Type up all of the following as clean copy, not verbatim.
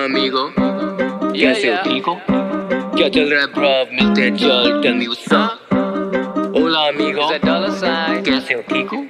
Amigo, कैसे हो, ठीक हो? क्या चल रहा है ब्रव, मिलते हैं चल, टेल मी व्हाट्स अप। ओला अमीगो, कैसे हो, ठीक हो?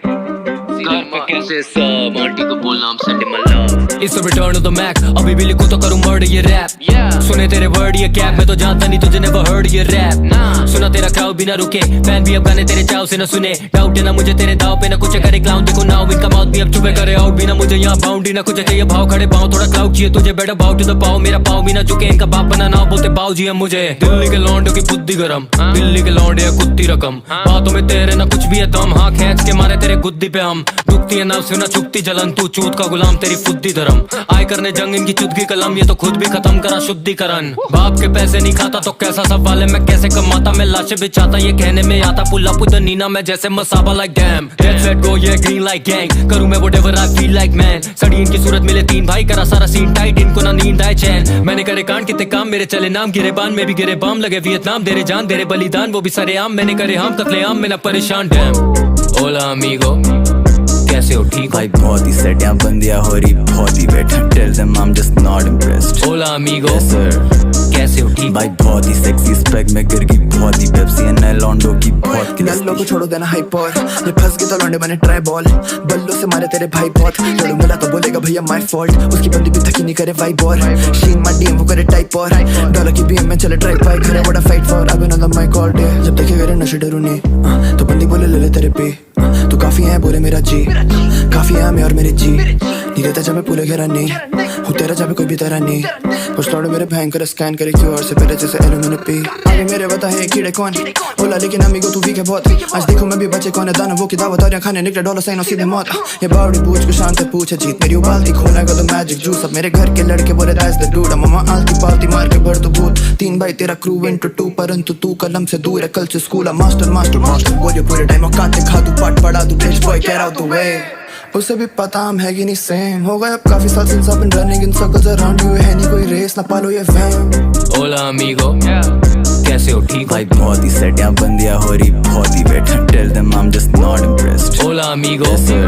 घर पे कैसे सब, आंटी को बोलना I'm sending my love। It's a return of the Mac, अभी भी लिखूं तो करूं murder ये rap। सुने तेरे word ये cap, मैं तो जानता नहीं तुझे never heard ये rap। सुना तेरा crowd भी ना रुके, फैन भी अब गाने तेरे चाव से ना सुने। डाउट है ना मुझे तेरे दाव पे, ना कुछ करे क्लाउन, देखो नाउ इनका माउथ भी अब चुपे करे आउट भी ना मुझे यहाँ बाउंड्री ना कुछ चाहिए भाव खड़े पाँव, थोड़ा क्लाउड चाहिए तुझे, बेटर बाउ टू द पाव, मेरा पाँव भी ना चुके, इनका बाप बना ना बोलते बाऊ जी है मुझे। दिल्ली के लौंडों की बुद्धि गरम, दिल्ली के लौंडे कुत्ती रकम, बातों में तेरे ना कुछ भी है दम, हाँ खींच के मारे तेरे गुद्दी पे हम, दुखती है नफ्स ना चुकती जलन, तू चूत का गुलाम तेरी फुद्दी धर्म, आय करने जंग इनकी चुदगी कलम, ये तो खुद भी खत्म करा शुद्धिकरण। बाप के पैसे नहीं खाता तो कैसा सवाल है, मैं कैसे कमाता, मैं लाशें बिछाता, ये कहने में आता पुल अप द नीना, मैं जैसे Masaba like damn, let's let go ये ग्रीन लाइक गैंग, करूं मैं whatever I feel like man, सड़ी इनकी सूरत मिले तीन भाई, करा सारा सीन टाइट, इनको ना नींद आए चैन, मैंने करे कांड कितने काम, मेरे चले नाम, गिरे बान में भी गिरे बाम, लगे वियतनाम, तेरे जान तेरे बलिदान, वो भी सरेआम, मैंने करे हम कत्लेआम, मैं ना परेशान डैम। ओला अमीगो, कैसे हो, ठीक भाई बहुत ही सेटिया बंदिया हो रही, बहुत ही better, tell them I am just not impressed. ओला अमीगो, यस सर, कैसे हो, ठीक भाई बहुत ही सेक्सी, स्पेक में गिर गई, बहुत ही पेप्सी एंड लॉन्डो की बहुत नल्लो को छोड़ो देना हाइपर, ये फंस के तो लौंडे बने ट्राई बॉल, बल्लो से मारे तेरे भाई बहुत, लड़ू मिला तो बोलेगा भैया माय फॉल्ट, उसकी बंदी भी थकी नहीं करे वाइब और शीन माय डीएम वो करे टाइप और डॉलर की बीएम में चले ट्राई पाई, करे बड़ा fight for I been on the mic all day, जब देखे करे नशे डरू नहीं, तो बंदी बोले ले ले तेरे पे, तू काफी है बोले मेरा जी, काफी है मैं और मेरे जी, नहीं रहता जब मैं पूरे घेरा नहीं हूँ तेरा, जब कोई भी तरह नहीं, कुछ लौड़े मेरे भयंकर स्कैन करे क्यू और से पहले जैसे एलुमिनियम पी, आगे मेरे बता है कीड़े कौन, बोला लेकिन अमीगो तू वीक है बहुत, आज देखो मैं भी बचे कौन है, दानव वो की दावत और खाने निकले डॉलर साइन और सीधे मौत, ये बावड़ी पूछ को शान से पूछे जीत, मेरी उबालती खोला का तो मैजिक जूस, अब मेरे घर के लड़के बोले दैट्स द डूड, मम्मा आलती पालती मार के भर तो भूत, तीन भाई तेरा क्रू इनटू टू, परंतु तू कलम से दूर है, कल से स्कूल मास्टर मास्टर मास्टर बोलिए पूरे टाइम औकात खा तू पाठ पढ़ा तू बेच boy get out the way, उसे भी पता हम है कि नहीं सेम, हो गए अब काफी साल since I've been running in circles around you, है नहीं कोई रेस ना पालो ये फैम। ओला अमीगो, कैसे हो, ठीक भाई बहुत ही सेटिया बंदिया हो रही, बहुत ही better, tell them I am just not impressed. ओला अमीगो, यस सर,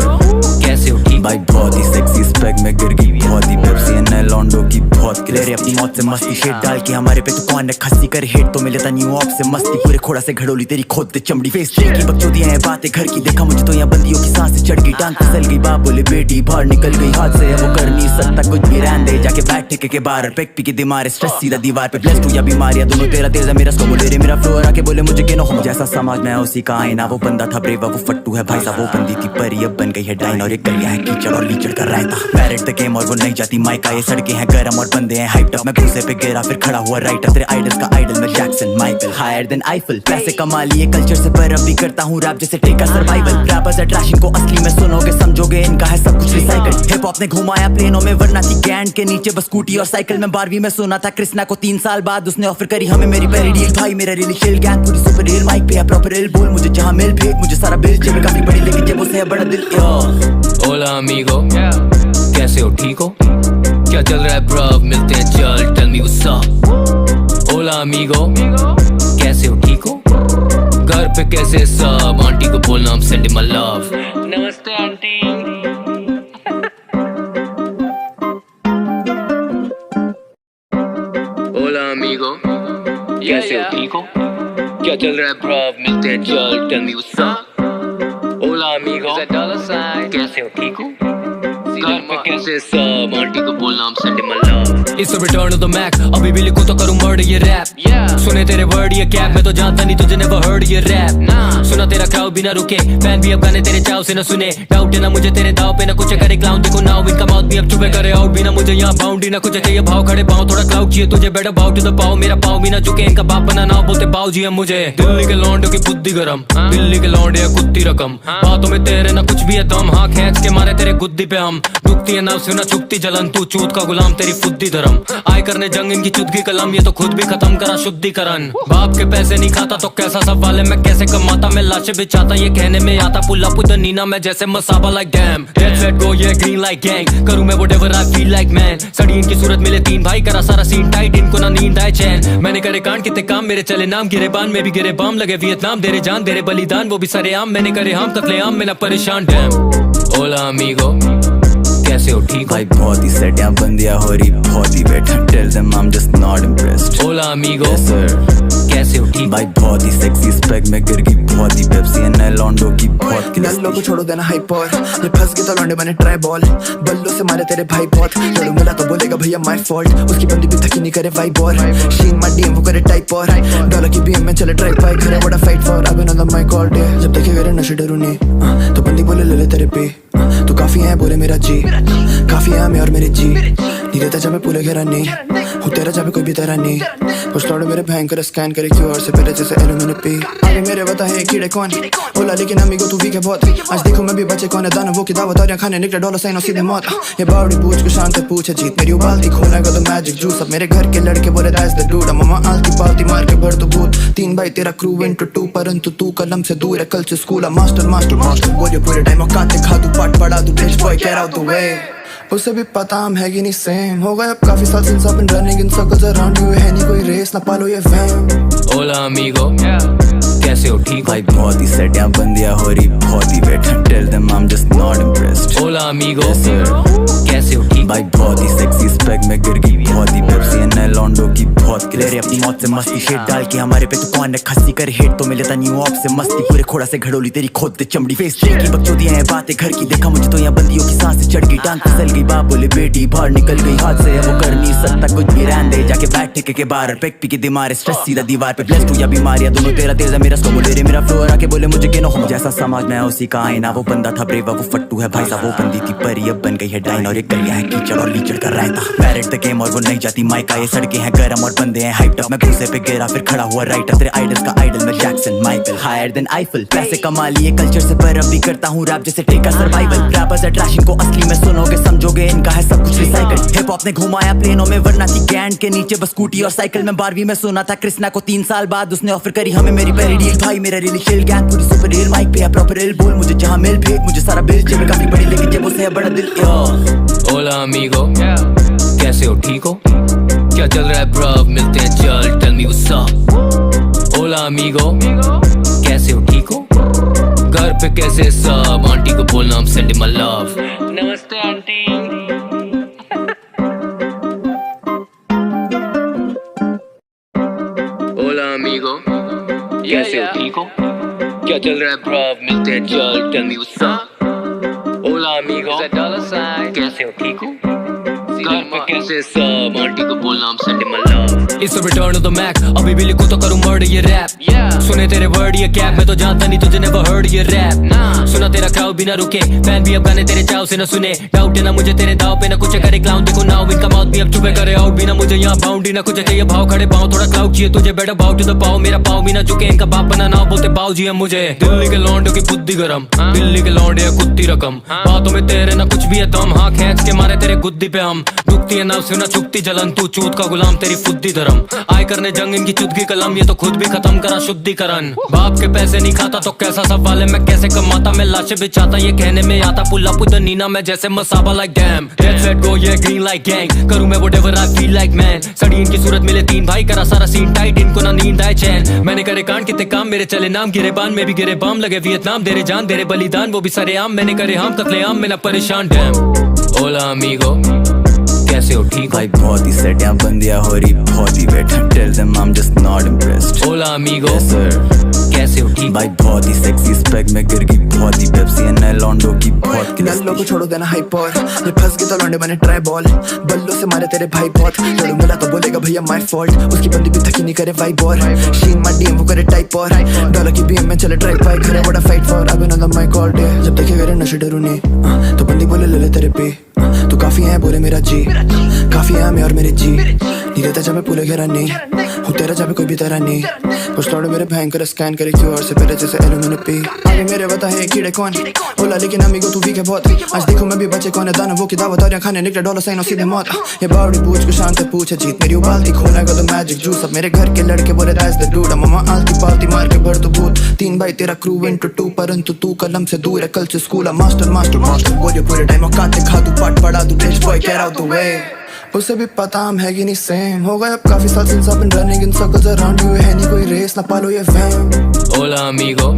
कैसे हो, ठीक भाई बहुत ही सेक्सी, स्पेक में गिर गई, बहुत ही पेप्सी एंड लॉन्डो की बहुत क्लियर, अपनी मौत से मस्ती शेड डाल के हमारे पे तो कौन है खस्सी कर हेट, तो मिले था न्यू ऑफ से मस्ती, पूरे खोड़ा से घड़ोली तेरी खोद दे चमड़ी, फेस की बकचोदियां हैं बातें घर की, देखा मुझे तो यहाँ बंदियों की सांसें चढ़ गई, टांग फिसल गई, बाप बोले बेटी बाहर निकल गई, हाथ से वो कर नहीं सकता कुछ भी, रहने दे जाके बैठ ठेके के बाहर, पेक पी के दिमाग स्ट्रेस सीधा दीवार पे, ब्लेस्ड या बीमारियां दोनों तेरा तेज है, मेरा स्को बोले रे मेरा फ्लो आके बोले मुझे के नो, जैसा समाज में उसी का आईना, वो बंदा था ब्रेवा वो फट्टू है भाई साहब, वो बंदी थी परी अब बन गई है डाइन, और ये गलियां है कीचड़ और लीचड़ कर रहता, पैरेट द गेम और वो नहीं जाती माइका, ये सड़कें हैं गरम और बंदे हैं हाइप्ड अप, मैं भूसे पे गिरा फिर खड़ा हुआ राइटर, तेरे आइडल्स का आइडल मैं Jackson Michael, higher than Eiffel, पैसे कमा लिए कल्चर से पर अब भी करता हूँ रैप जैसे टेका सर्वाइवल, रैपर्स अट्रैक्शन को असली में सुनोगे समझोगे, इनका है सब कुछ रिसाइकल, हिप हॉप ने घुमाया प्लेनों में वरना थी गैंड के नीचे बस स्कूटी और साइकिल में, 12वीं में सुना था कृष्णा को 3 साल बाद उसने ऑफर करी हमें मेरी पहली डील, भाई मेरा रियल शिल गैंग पूरी सुपर रियल, माइक पे है प्रॉपर रियल, बोल मुझे जहां मिल भेज मुझे सारा बिल, जेब काफी बड़ी लेकिन जेब से है बड़ा दिल। ओला अमीगो, कैसे हो, ठीक हो? क्या चल रहा है ब्रव, मिलते हैं चल, टेल मी व्हाट्स अप। ओला अमीगो, कैसे हो, ठीक हो? घर पे कैसे सब, आंटी को बोलना I'm sending my love। नमस्ते आंटी। ओला अमीगो, कैसे हो, ठीक हो? क्या चल रहा है ब्रव, मिलते हैं चल, टेल मी व्हाट्स अप। ओला अमीगो, कैसे हो, ठीक हो? घर पे कैसे सब, आंटी को बोलना I'm sending my love। It's a return of the Mac, अभी भी लिखूं तो करूं murder ये rap, सुने तेरे word ये cap, मैं तो जानता नहीं तुझे never heard ये rap, सुना तेरा crowd भी ना रुके, फैन भी अब गाने तेरे चाव से ना सुने, डाउट है ना मुझे तेरे दाव पे, ना कुछ करे क्लाउन, देखो नाउ इनका माउथ भी अब चुपे करे आउट भी ना मुझे यहाँ बाउंड्री ना कुछ चाहिए भाव खड़े पाँव, थोड़ा क्लाउड चाहिए तुझे, बेटर बाउ टू द पाव, मेरा पाँव भी ना चुके, इनका बाप बना ना बोलते बाऊ जी है मुझे। दिल्ली के लौंडों की बुद्धि गरम, दिल्ली के लौंडे कुत्ती रकम, बातों में तेरे ना कुछ भी है दम, हाँ खींच के मारे तेरे गुद्दी पे हम, दुखती है नफ्स ना चुकती जलन, तू चूत का गुलाम तेरी फुद्दी धर्म, आय करने जंग इनकी चुदगी कलम, ये तो खुद भी खत्म करा शुद्धिकरण। बाप के पैसे नहीं खाता तो कैसा सवाल है, मैं कैसे कमाता, मैं लाशें बिछाता, ये कहने में आता पुल अप द नीना, मैं जैसे Masaba like damn, let's let go ये ग्रीन लाइक गैंग, करूं मैं whatever I feel like man, सड़ी इनकी सूरत मिले तीन भाई, करा सारा सीन टाइट, इनको ना नींद आए चैन, मैंने करे कांड कितने काम, मेरे चले नाम, गिरे बान में भी गिरे बाम, लगे वियतनाम, तेरे जान तेरे बलिदान, वो भी सरेआम, मैंने करे हम कत्लेआम, मैं ना परेशान डैम। ओला अमीगो, कैसे हो ठीक हो भाई बहुत ही सेटियां बंदियां हो रही बहुत ही better tell them I am just not impressed ओला अमीगो यस सर कैसे हो ठीक भाई बहुत ही सेक्सी स्पेक में गिर गई बहुत ही पेप्सी एंड लॉन्डो की बहुत नल्लो को छोड़ो देना हाइप और ये फंस गए तो लौंडे बने ट्राई बॉल बल्लो से मारे तेरे भाई बहुत लड़ू मिला तो बोलेगा भैया माय फॉल्ट उसकी बंदी भी थकी नहीं करे वाइब और शीन मा डीएम वो करे टाइप और डॉलर की बीएम में चले ट्राइप बाइक करे बड़ा फाइट फॉर अब in on my all day जब तक ये नशे डरू नहीं तो बंदी बोले ले ले तेरे पे तो काफी है बोले मेरा जी काफी है मैं और मेरे जी नहीं रहता जब मैं पूरे घेरा नहीं हूँ तेरा जब कोई भी तेरा नहीं कुछ लौड़े मेरे भयंकर स्कैन करे क्यूआर से पहले जैसे एलो मैंने पी आगे मेरे बता है कीड़े कौन बोला लेकिन अमीगो तू वीक है बहुत आज देखो मैं भी बच्चे कौन है दाना वो की दावत और खाने निकले डॉलर साइन और सीधे मौत ये बावड़ी पूछ को शांत पूछे जीत मेरी उबालती खून है तो मैजिक जूस अब मेरे घर के लड़के बोले दैट्स द डूड मम्मा आलती पालती मार के भर तो भूत 3 भाई तेरा क्रू इनटू 2 परंतु तू कलम से दूर है कल से स्कूल मास्टर मास्टर मास्टर बोलियो पूरे टाइम औकात खा तू पाट पड़ा तू bitch boy get out the way उसे भी पता हम है कि नहीं सेम हो गए अब काफी साल since I've been running in circles around you है नहीं कोई रेस ना पालो ये फैम ओला अमीगो कैसे हो ठीक हो भाई बहुत ही सेटियां बंदियां हो रही बहुत ही better tell them I am just not impressed ओला अमीगो यस सर कैसे हो ठीक भाई बहुत ही सेक्सी स्पेक में गिर गई बहुत ही पेप्सी एंड लॉन्डो की बहुत क्लियर अपनी मौत से मस्ती शेड डाल के हमारे पे तो कौन है खस्सी कर हेट तो मिलता न्यू ऑफ से मस्ती पूरे खोड़ा से घड़ोली तेरी खोद दे चमड़ी फेस की बकचोदियां हैं बातें घर की देखा मुझे तो यहाँ बंदियों की सांसें चढ़ गई टांग फिसल गई बाप बोले बेटी बाहर निकल गई हाथ से वो कर नहीं सकता कुछ भी रहने दे जाके बैठ ठेके के बाहर पेक पी के दिमाग स्ट्रेस सीधा दीवार पे ब्लेस्ड हूं या बीमारियां दोनों तेरा तेज है मेरा स्लो ले मेरा फ्लो आके बोले मुझे के नो हो जैसा समाज में उसी का आईना वो बंदा था ब्रेवा वो फट्टू है भाई साहब वो बंदी थी परी अब बन गई है डाइन और एक गलियां है कीचड़ और लीचड़ कर रहा था पैरेट द गेम और वो नहीं जाती माइका ये सड़कें हैं गरम और बंदे हैं हाइप्ड अप मैं घुसे पे गिरा फिर खड़ा हुआ राइटर तेरे आइडल्स का आइडल मैं Jackson Michael higher than Eiffel पैसे कमा लिए कल्चर से पर अब भी करता हूँ रैप जैसे टेका सर्वाइवल रैपर्स है ट्रैशिंग को असली में सुनोगे समझोगे इनका है सब कुछ रिसाइकल हिप हॉप ने घुमाया प्लेनों में वरना थी गैंड के नीचे बस स्कूटी और साइकिल में 12वीं में सुना था कृष्णा को 3 साल बाद उसने ऑफर करी हमें मेरी पहली डील भाई मेरा रियली चिल गैंग पूरी सुपर रियल माइक पे है प्रॉपर रियल बोल मुझे जहां मिल भेज मुझे सारा बिल जेब काफी बड़ी लेकिन जेबों से है बड़ा दिल ओला अमीगो कैसे हो ठीक हो क्या चल रहा है ब्रो मिलते हैं चल टेल मी व्हाट्स अप ओला अमीगो कैसे हो ठीक हो घर पे कैसे सब आंटी को बोलना I'm sending my love नमस्ते आंटी ओला अमीगो कैसे हो ठीक हो क्या चल रहा है ब्रो मिलते हैं चल टेल मी व्हाट्स अप ओला अमीगो कैसे हो ठीक हो घर पे कैसे सब आंटी को बोलना I'm sending my love It's the return of the Mac अभी भी लिखूं तो करूं murder ये rap सुने तेरे word ये cap मैं तो जानता नहीं तुझे never heard ये rap सुना तेरा crowd भी ना रुके फैन भी अब गाने तेरे चाव से ना सुने डाउट है ना मुझे तेरे दाव पे ना कुछ करे क्लाउन देखो नाउ इनका माउथ भी अब चुपे करे आउट भी ना मुझे यहाँ बाउंड ही ना कुछ चाहिए भाव खड़े पाँव थोड़ा क्लाउड चाहिए तुझे बेटर भाव टू द पाव मेरा पाव भी ना झुके इनका बाप बना ना बोलते पाव जी है मुझे दिल्ली के लौंडे की बुद्धि गरम दिल्ली के लौंडे है कुत्ती रकम बातों में तेरे ना कुछ भी है दम हाँ खींच के मारे तेरे गुद्दी पे हम दुखती है नफ्स ना चुकती जलन तू चूत का गुलाम तेरी फुद्दी धर्म आय करने जंग इनकी चुदगी कलम ये तो खुद भी खत्म करा शुद्धिकरण बाप के पैसे नहीं खाता तो कैसा सवाल है मैं कैसे कमाता मैं लाशें बिछाता ये कहने में आता pull up with the Neena मैं जैसे Masaba like damn let's let go ये ग्रीन लाइक गैंग करूं मैं whatever I feel like man सड़ी इनकी सूरत मिले 3 भाई करा सारा सीन टाइट इनको ना नींद आए चैन मैंने करे कांड कितने काम मेरे चले नाम गिरे बान में भी गिरे बाम लगे वियतनाम तेरे जान तेरे बलिदान वो भी सरेआम मैंने करे हम कत्लेआम में ना परेशान डैम ओला अमीगो कैसे हो ठीक भाई बहुत ही सेटियां बंदियां हो रही बहुत ही better tell them I am just not impressed ओला अमीगो यस सर कैसे हो ठीक भाई बहुत ही सेक्सी स्पेक में गिर गई बहुत ही पेप्सी एंड लॉन्डो की बहुत नल्लो को छोड़ो देना हाइप और ये फंस गए तो लौंडे बने ट्राई बॉल बल्लो से मारे तेरे भाई बहुत लड़ू मिला तो बोलेगा भैया माय फॉल्ट उसकी बंदी भी थकी नहीं करे वाइब और शीन मा डीएम वो करे टाइप और डॉलर की बीएम में चले ट्राइप बाइक करे बड़ा फाइट फॉर अब in on my all day जब तक ये नशे डरू नहीं तो बंदी बोले ले ले तेरे पे तो काफी है बोले मेरा जी काफी है मैं और मेरे जी नहीं रहता जब मैं पूरे घेरा नहीं हूँ तेरा जब कोई भी तेरा नहीं कुछ लौड़े मेरे भयंकर स्कैन करे क्यूआर से पहले जैसे एलो मैंने पी आगे मेरे बता है कीड़े कौन बोला लेकिन अमीगो तू वीक है बहुत आज देखो मैं भी बच्चे कौन है दाना वो की दावत और खाने निकले डॉलर साइन और सीधे मौत ये बावड़ी पूछ को शांत पूछे जीत मेरी उबालती खून है तो मैजिक जूस अब मेरे घर के लड़के बोले दैट्स द डूड मम्मा आलती पालती मार के भर तो भूत 3 भाई तेरा क्रू इनटू 2 परंतु तू कलम से दूर है कल से स्कूल मास्टर मास्टर मास्टर बोलियो पूरे टाइम औकात खा तू पाट पड़ा तू bitch boy get out the way उसे भी पता हम है कि नहीं सेम हो गए अब काफी साल since I've been running in circles around you है नहीं कोई रेस ना पालो ये फैम ओला अमीगो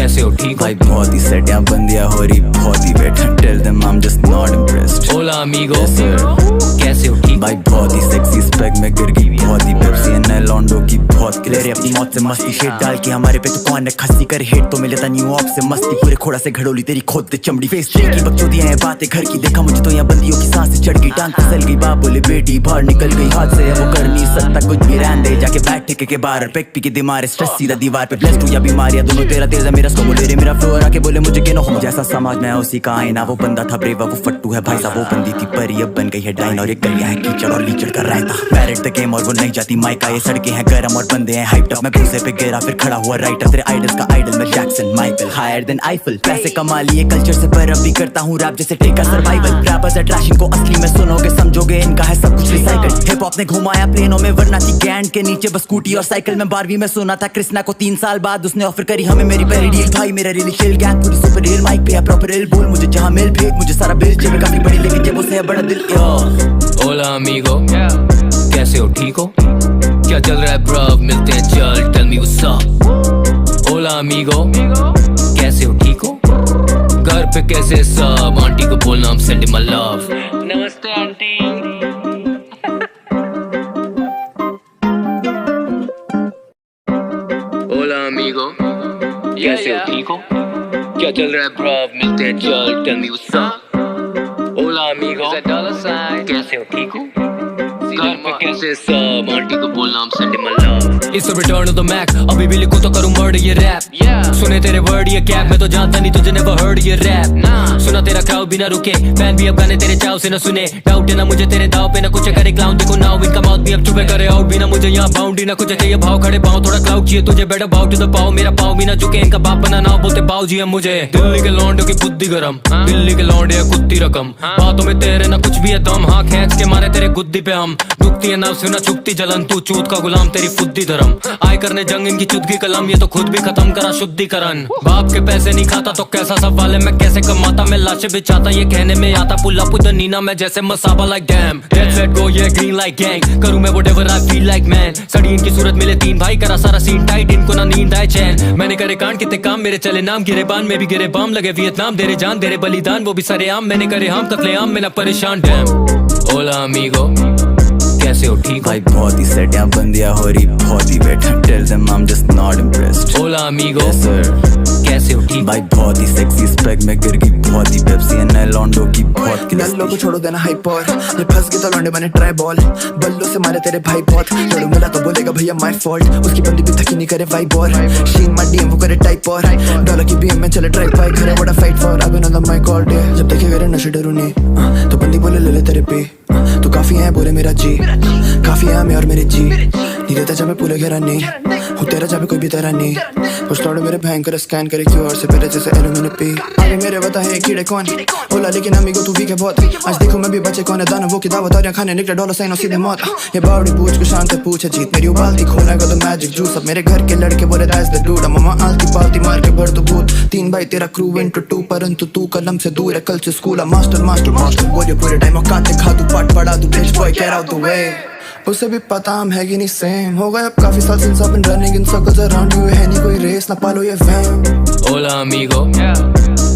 कैसे हो ठीक हो भाई बहुत ही सेट यहाँ बंदियां हो रही बहुत ही wait tell them I am just not impressed ओला अमीगो Yes, sir. कैसे हो ठीक भाई बहुत ही सेक्सी स्पेक में गिर गई बहुत ही पेप्सी एंड लॉन्डो की बहुत क्लियर अपनी मौत से मस्ती शेड डाल के हमारे पे तो कौन ने खस्सी कर हेट तो मिले था न्यूयॉर्क से मस्ती पूरे खोड़ा से घड़ोली तेरी खोद दे चमड़ी फेस की बकचोदियां हैं बातें घर की देखा मुझे तो यहाँ बंदियों की सांसें चढ़ गई टांग फिसल गई बाप बोले बेटी बाहर निकल गई हाथ से वो कर नहीं सकता कुछ भी रहने दे जाके बैठ ठेके के बाहर पेक पी के दिमाग स्ट्रेस सीधा दीवार पे ब्लेस्ड हूं या बीमारियां दोनों तेरा तेज है मेरा स्लो बोले रे मेरा फ्लो आके बोले मुझे के हो जैसा समाज में उसी का आईना वो बंदा था ब्रेवा वो फट्टू है भाई साहब वो बंदी थी परी अब बन गई है डाइन और एक गलियां है कीचड़ और लीचड़ कर रहता पैरेट द गेम और वो नहीं जाती माइका ये सड़कें हैं गरम और बंदे हैं हाइप्ड अप मैं घुसे पे गिरा फिर खड़ा हुआ राइटर तेरे आइडल्स का आइडल मैं Jackson Michael higher than Eiffel पैसे कमा लिए कल्चर से पर अब भी करता हूँ रैप जैसे टेका सर्वाइवल रैपर्स अट्रैक्शन को असली में सुनोगे समझोगे इनका है सब कुछ रिसाइकल हिप हॉप ने घुमाया प्लेनों में वरना थी गैंड के नीचे बस स्कूटी और साइकिल में 12वीं में सुना था कृष्णा को 3 साल बाद उसने ऑफर करी हमें मेरी पहली डील भाई मेरा रियल चिल गैंग पूरी सुपर रियल माइक पे है प्रॉपर रियल बोल मुझे जहां मिल भेज मुझे सारा बिल जेब काफी बड़ी लेकिन जेबों से है बड़ा दिल ओला अमीगो कैसे हो ठीक हो क्या चल रहा है ब्रो मिलते हैं चल टेल मी व्हाट्स अप ओला अमीगो कैसे हो ठीक हो घर पे कैसे सब आंटी को बोलना I'm sending my love नमस्ते आंटी ओला अमीगो कैसे हो ठीक हो क्या चल रहा है ब्रो मिलते हैं चल टेल मी व्हाट्स अप ओला अमीगो कैसे हो ठीक हो घर पे कैसे सब आंटी को बोलना I'm sending my love इस रिटर्न ऑफ द मैक अभी भी लिखूं तो करूं मर्ड ये रैप सुने तेरे वर्ड ये कैप मैं तो जानता नहीं तुझे नेवर हर्ड ये रैप सुना तेरा क्राउड भी ना रुके फैन भी अब गाने तेरे चाव से ना सुने डाउट है ना मुझे तेरे दाव पे ना कुछ करे क्लाउन देखो नाउ इनका माउथ भी अब चुपे करे आउट भी ना मुझे यहाँ बाउंड्री ना कुछ चाहिए भाव खड़े पाओ थोड़ा क्लाउड चाहिए तुझे बेटर बाउ टू द पाओ मेरा पाओ भी ना चुके इनका बाप बना ना बोलते बाऊ जी मुझे दिल्ली के लौंडे की बुद्धि गरम दिल्ली के लौंडे कुत्ती रकम बातों में तेरे ना कुछ भी है दम हाँ खींच के मारे तेरे गुद्दी पे हम दुखती है ना सुना चुपती जलन तू चूत का गुलाम तेरी फुद्दी धर्म आय करने जंग इनकी चुदगी कलम ये तो खुद भी खत्म करा शुद्धिकरण बाप के पैसे नहीं खाता तो कैसा सवाल है मैं कैसे कमाता मैं लाशें बिछाता ये कहने में आता पुल्ला पुद नीना मैं जैसे Masaba like damn let's let go ये ग्रीन लाइक गैंग करूं मैं whatever I feel like man सड़ी इनकी सूरत मिले 3 भाई करा सारा सीन टाइट इनको ना नींद आए चैन मैंने करे कांड कितने काम मेरे चले नाम गिरे बान में भी गिरे बाम लगे वियतनाम तेरे जान तेरे बलिदान वो भी सरे आम मैंने करे हम कत्लेआम में ना परेशान डैम ओला अमीगो कैसे हो ठीक भाई बहुत ही सेट यहाँ बंदियां हो रही बहुत ही wait tell them I am just not impressed ओला अमीगो Yes, sir. कैसे हो ठीक भाई बहुत ही सेक्सी स्पेक में गिर गई बहुत ही पेप्सी एंड लॉन्डो की बहुत नल्लों को छोड़ो देना हाइप और ये फंस के तो लौंडे बने ट्राई बॉल बल्लों से मारे तेरे भाई बहुत लड़ू मिला तो बोलेगा भैया माय फॉल्ट उसकी बंदी भी थकी नहीं करे वाइब और शीन मार डीएम वो करे टाइप और डॉलर की बीएम में चले ड्राइव बाइक घरे बड़ा fight for I been on the mic all day जब देखे करे नशे डरू नहीं तो बंदी बोले ले तेरे पे तू काफी है बोले मेरा जी काफी है मैं और मेरे जी नहीं रहता जब मैं पूरे घेरा नहीं हूँ तेरा जब कोई भी तरह नहीं कुछ लौड़े मेरे भयंकर स्कैन करे क्यू और से पहले जैसे एलुमिनियम पे आगे मेरे बता है कीड़े कौन बोला लेकिन अमीगो तू भी के बहुत आज देखो मैं भी बचे कौन है दानवों की दावत और खाने निकले डॉलर साइन और सीधे मौत ये बावड़ी पूछ को शांत से पूछे जीत मेरी उबालती खोना का तो मैजिक जूस अब मेरे घर के लड़के बोले दैट्स द डूड मम्मा आलती पालती मार के भर तो भूत 3 भाई तेरा क्रू इनटू 2 परंतु तू कलम से दूर है कल से स्कूल मास्टर मास्टर मास्टर बोलिए पूरे टाइम औकात खा तू पाट पड़ा तू bitch boy get out the way उसे भी पता हम है कि नहीं सेम हो गए अब काफी साल since I've been running in circles around you है नहीं कोई रेस ना पालो ये फैम ओला अमीगो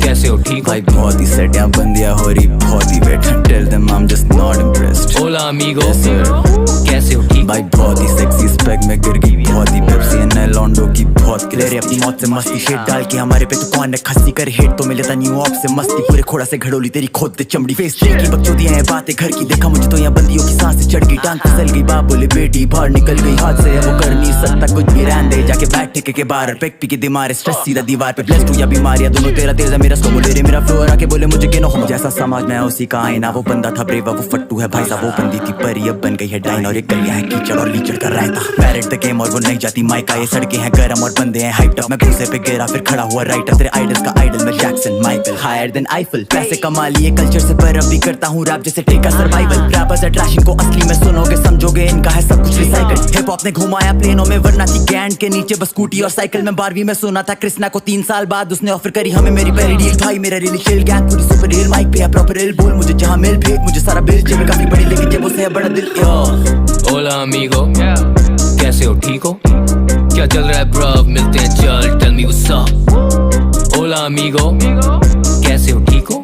कैसे हो ठीक भाई बहुत ही सेट यहाँ बंदियां हो रही बहुत ही wait tell them I am just not impressed ओला अमीगो Yes, sir. कैसे हो ठीक भाई बहुत ही सेक्सी स्पेक में गिर गई बहुत ही पेप्सी एंड लॉन्डो की बहुत क्लियर अपनी मौत से मस्ती शेड डाल के हमारे पे तो कौन ने खस्सी कर हेट तो मिले था न्यूयॉर्क से मस्ती पूरे खोड़ा से घड़ोली तेरी खोद दे चमड़ी फेस की बकचोदियां हैं बातें घर की देखा मुझे तो यहाँ बंदियों की सांसें चढ़ गई टांग फिसल गई बाप बोले बेटी बाहर निकल गई हाथ से वो कर नहीं सकता कुछ भी रहने दे जाके बैठ ठेके के बाहर पेक पी के दिमाग स्ट्रेस सीधा दीवार पे ब्लेस्ड हूं या बीमारियां दोनों तेरा तेज है मेरा स्लो बोले रे मेरा फ्लो आके बोले मुझे के हो जैसा समाज में उसी का आईना वो बंदा था ब्रेवा वो फट्टू है भाई साहब वो बंदी थी परी अब बन गई है डाइन और एक गलियां है कीचड़ और लीचड़ कर रहता पैरेट द गेम और वो नहीं जाती माइका ये सड़कें हैं गरम और बंदे हैं हाइप्ड अप मैं घुसे पे गिरा फिर खड़ा हुआ राइटर तेरे आइडल्स का आइडल मैं Jackson Michael higher than Eiffel पैसे कमा लिए कल्चर से पर अब भी करता हूँ रैप जैसे टेका सर्वाइवल रैपर्स अट्रैक्शन को असली में सुनोगे समझोगे इनका है सब कुछ रिसाइकल हिप हॉप ने घुमाया प्लेनों में वरना थी गैंड के नीचे बस स्कूटी और साइकिल में 12वीं में सुना था कृष्णा को 3 साल बाद उसने ऑफर करी हमें मेरी पहली डील भाई मेरा रियल चिल गैंग पूरी सुपर रियल माइक पे है प्रॉपर रियल बोल मुझे जहां मिल भेज मुझे सारा बिल जेब काफी बड़ी लेकिन जेबों से है बड़ा दिल ओला अमीगो कैसे हो ठीक हो क्या चल रहा है ब्रो मिलते हैं चल टेल मी व्हाट्स अप ओला अमीगो, कैसे हो ठीक हो?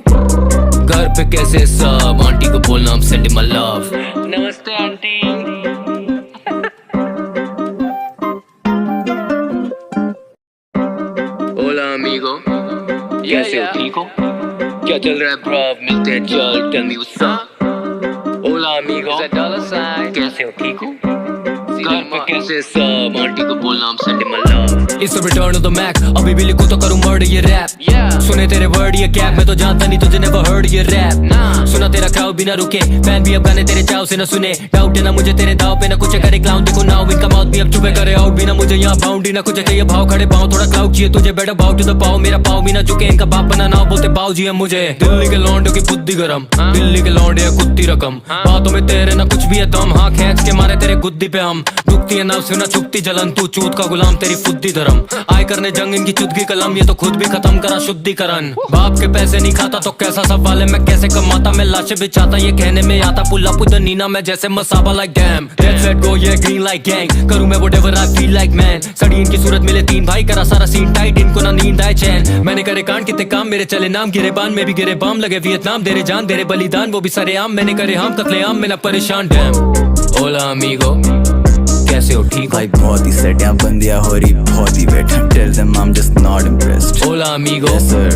घर पे कैसे सब? आंटी को बोलना I'm sending my love. नमस्ते आंटी। ओला अमीगो, कैसे हो ठीक हो? क्या चल रहा है ब्रव? मिलते हैं चल, टेल मी व्हाट्स अप। ओला अमीगो, कैसे हो ठीक हो? घर पे कैसे सब? आंटी को बोलना I'm sending my love. It's the return of the Mac. अभी भी लिखूं तो करूं मर्ड ये रैप। सुने तेरे वर्ड ये कैप, मैं तो जानता नहीं तुझे never heard ये रैप। सुना तेरा क्राउड भी ना रुके, फैन भी अब गाने तेरे चाव से ना सुने। डाउट है ना मुझे तेरे दाव पे, ना कुछ करे क्लाउन देखो नाउ, इनका माउथ भी अब चुपे करे आउट भी ना मुझे यहाँ बाउंड ही ना कुछ चाहिए भाव खड़े पाँव, थोड़ा क्लाउड चाहिए तुझे बेटर बाउ टू द पाव, मेरा पाव भी ना झुके, इनका बाप बना ना बोलते पाव जी है मुझे। दिल्ली के लौंडों की बुद्धि गरम, दिल्ली के लौंडे है कुत्ती रकम, बातों में तेरे ना कुछ भी है दम, हाँ खींच के मारे तेरे गुद्दी पे हम, दुखती है नव से ना छुपती जलन, तू चूत का गुलाम तेरी फुद्दी धर्म, आय करने जंग इनकी चुदगी कलम, ये तो खुद भी खत्म करा शुद्धिकरण। बाप के पैसे नहीं खाता तो कैसा सवाल है, मैं कैसे कमाता, मैं लाशें बिछाता, ये कहने में आता pull up with the Neena, मैं जैसे Masaba like damn, let's let go ये ग्रीन लाइक गैंग, करूं मैं whatever I feel like man, सड़ी इनकी सूरत मिले तीन भाई, करा सारा सीन टाइट, इनको ना नींद आए चैन, मैंने करे कांड कितने काम, मेरे चले नाम, गिरे बान में भी गिरे बाम, लगे वियतनाम, तेरे जान तेरे बलिदान, वो भी सरेआम, मैंने करे हम कत्लेआम, मैं ना परेशान डैम। ओला अमीगो, कैसे हो ठीक? भाई बहुत ही सेटियां बंदियां हो रही, बहुत ही wait, tell them I am just not impressed. ओला अमीगो, यस सर,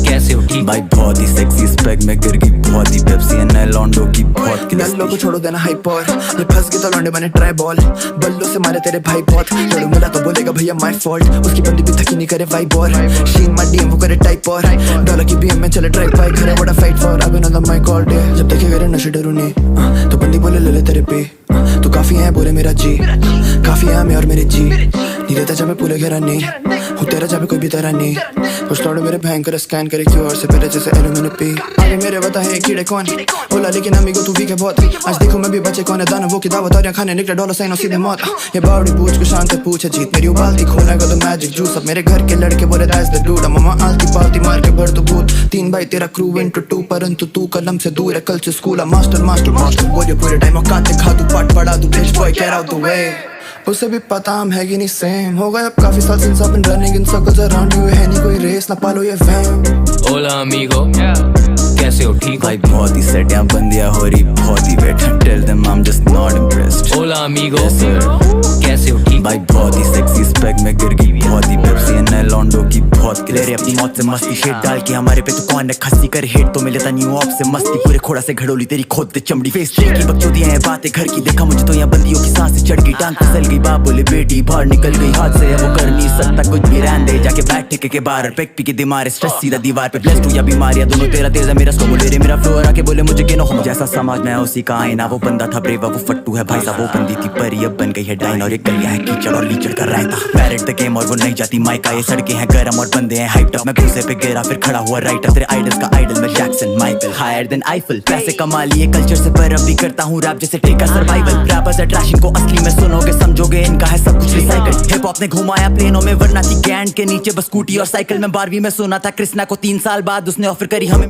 कैसे हो ठीक? भाई बहुत ही सेक्सी स्पेक में गिर गई, बहुत ही पेप्सी एंड लॉन्डो की बहुत नल्लो को छोड़ो देना हाइप और ये फंस गए तो लौंडे बने ट्राई बॉल, बल्लो से मारे तेरे भाई बहुत, लड़ू मिला तो बोलेगा भैया माय फॉल्ट, उसकी बंदी भी थकी नहीं करे वाइब और शीन मा डीएम वो करे टाइप और डॉलर की बीएम में चले ड्राइव बाइक, करे बड़ा फाइट फॉर अब in the mic all day, जब देखे मेरे नशे डरू नहीं तो बंदी बोले ले ले तेरे पे, तू काफी है बोले मेरा जी, काफी है मैं और मेरे जी, नहीं रहता जब मैं पूरे घेरा नहीं हूँ तेरा, जब कोई भी तेरा नहीं, कुछ तोड़े मेरे बैंक करे स्कैन करे क्यूआर से पहले जैसे एलो मैंने पी, आगे मेरे बता है कीड़े कौन, ओला लेकिन अमीगो तू वीक है बहुत, आज देखो मैं भी बचे कौन है दाना वो की दावत और खाने निकले डॉलर साइन और सीधे मौत, ये बावड़ी पूछ को शांत है पूछे जीत, मेरी उबालती खून है तो मैजिक जूस, अब मेरे घर के लड़के बोले दैट्स द डूड, मम्मा आलती पालती मार के भर तो भूत, 3 भाई तेरा क्रू इनटू 2, परंतु तू कलम से दूर है, कल से स्कूल मास्टर मास्टर मास्टर बोलिए पूरे टाइम औकात खा तू पाट पड़ा तू bitch boy get out the way, उसे भी पता हम है कि नहीं सेम, हो गए अब काफी साल since I've been running in circles around you, है नहीं कोई रेस ना पालो ये वैम। ओला अमीगो, कैसे हो ठीक? भाई बहुत ही सेटियां बंदियां हो रही, बहुत ही wait, tell them I am just not impressed. ओला अमीगो, यस सर, कैसे हो ठीक? भाई बहुत ही सेक्सी स्पेक में गिर गई, बहुत ही पेप्सी एंड लॉन्डो की बहुत क्लियर, अपनी मौत से मस्ती शेड डाल के हमारे पे तो कौन है खस्सी कर हेट, तो मिले था न्यू ऑफ से मस्ती, पूरे खोड़ा से घड़ोली तेरी खोद दे चमड़ी, फेस की बकचोदियां हैं बातें घर की, देखा मुझे तो यहाँ बंदियों की सांसें चढ़ गई, टांग फिसल गई, बाप बोले बेटी बाहर निकल गई हाथ से, वो कर नहीं सकता कुछ भी, रहने दे जाके बैठ ठेके के बाहर, पेक पी के दिमाग स्ट्रेस सीधा दीवार पे, ब्लेस्ड हूं या बीमारियां दोनों तेरा तेज है, मेरा स्लो बोले रे मेरा फ्लो आके बोले मुझे के नो हो, जैसा समाज में उसी का आईना, वो बंदा था ब्रेवा वो फट्टू है भाई साहब, वो बंदी थी परी अब बन गई है डाइन, और एक गलियां है कीचड़ और लीचड़ कर रहता, पैरेट द गेम और वो नहीं जाती माइका, ये सड़कें हैं गरम और बंदे हैं हाइप्ड अप, मैं घुसे पे गिरा फिर खड़ा हुआ राइटर, तेरे आइडल्स का आइडल मैं Jackson Michael, higher than Eiffel, पैसे कमा लिए कल्चर से पर अब भी करता हूँ रैप जैसे ठेका सर्वाइवल, रैपर्स अट्रैक्शन को असली में सुनोगे समझोगे, इनका है सब कुछ रिसाइकल, हिप हॉप ने घुमाया प्लेनों में वरना थी गैंड के नीचे बस स्कूटी और साइकिल में, 12वीं में सुना था कृष्णा को 3 साल बाद उसने ऑफर करी हमें